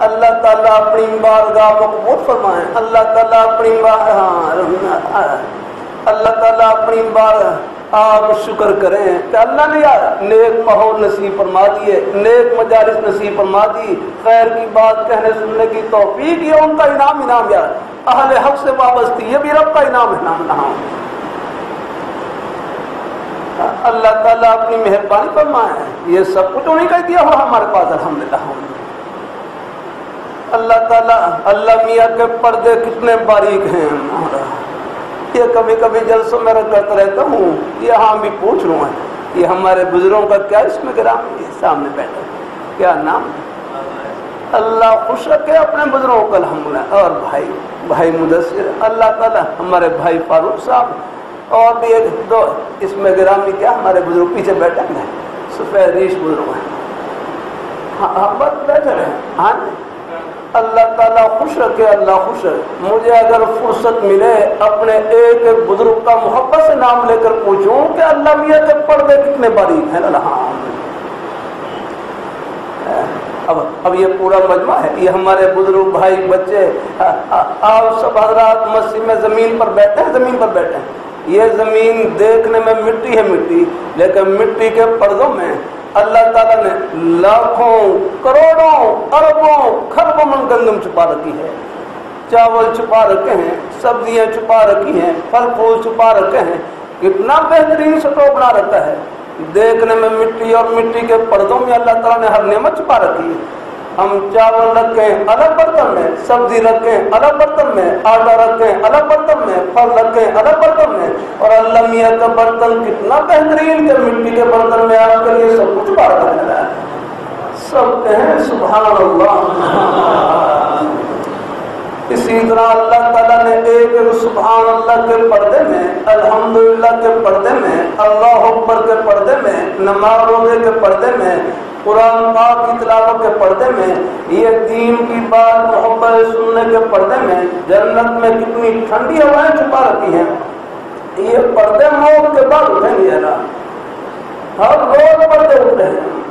اللہ تعالیٰ اپنی بارگاہ مقبول فرمائیں. اللہ تعالیٰ اپنی اللہ تعالیٰ اپنی آپ شکر کریں کہ اللہ نے یار نیک ماحول نصیب فرما دیے, نیک مجالس نصیب فرما دی, خیر کی بات کہنے سننے کی توفیق, یہ ان کا انعام یار. اہل حق سے وابستی, یہ بھی رب کا انعام رہا. اللہ تعالیٰ اپنی مہربانی فرمائے. یہ سب کچھ انہیں کا دیا ہوا ہمارے پاس الحمدللہ. اللہ تعالیٰ اللہ میاں کے پردے کتنے باریک ہیں. یہ کبھی کبھی جلسوں میں کرتا رہتا ہوں, یہاں بھی پوچھ رہا ہوں یہ ہمارے بزرگوں کا کیا اس میں گرامی ہے سامنے بیٹھے, کیا نام ہے؟ اللہ خوش رکھے اپنے بزرگوں کا الحمدللہ. اور بھائی مدثر, اللہ تعالیٰ ہمارے بھائی فاروق صاحب اور بھی ایک دو اس میں گرامی کیا ہمارے بزرگ پیچھے بیٹھے ہیں, سفید ریش بزرگ ہیں. ہاں بس بیٹھے رہے. ہاں اللہ تعالیٰ خوش رکھے, اللہ خوش رکھے. مجھے اگر فرصت ملے اپنے ایک ایک بزرگ کا محبت سے نام لے کر پوچھوں کہ اللہ میاں کے پردے کتنے باریک ہیں. اب یہ پورا مجمع ہے, یہ ہمارے بزرگ بھائی بچے آپ سب حضرات مسجد میں زمین پر بیٹھے ہیں, زمین پر بیٹھے ہیں. یہ زمین دیکھنے میں مٹی ہے مٹی, لیکن مٹی کے پردوں میں اللہ تعالیٰ نے لاکھوں کروڑوں اربوں کھربوں من گندم چھپا رکھی ہے, چاول چھپا رکھے ہیں, سبزیاں چھپا رکھی ہیں, پھل پھول چھپا رکھے ہیں. کتنا بہترین سٹو بنا رکھا ہے. دیکھنے میں مٹی اور مٹی کے پردوں میں اللہ تعالیٰ نے ہر نعمت چھپا رکھی ہے. ہم چاول رکھیں الگ برتن میں, سبزی رکھیں الگ برتن میں, آٹا رکھیں الگ برتن میں, پھل رکھیں الگ برتن میں, اور اللہ میاں کا برتن کتنا بہترین کہ مٹی کے برتن میں آپ کے لیے سب کچھ بار کر رہا ہے. سب کہیں سبحان اللہ. اسی طرح اللہ تعالیٰ نے ایک سبحان اللہ کے پردے میں, الحمدللہ کے پردے میں, اللہ اکبر کے پردے میں, نماز روزے کے پردے میں, قرآن پاک کی تلاوت کے پردے میں, یہ دین کی بات محبت سننے کے پردے میں, جنت میں کتنی ٹھنڈی ہوائیں چھپا رکھی ہیں. یہ پردے موت کے بعد اٹھیں گے, ہر روز پردے اٹھے ہیں.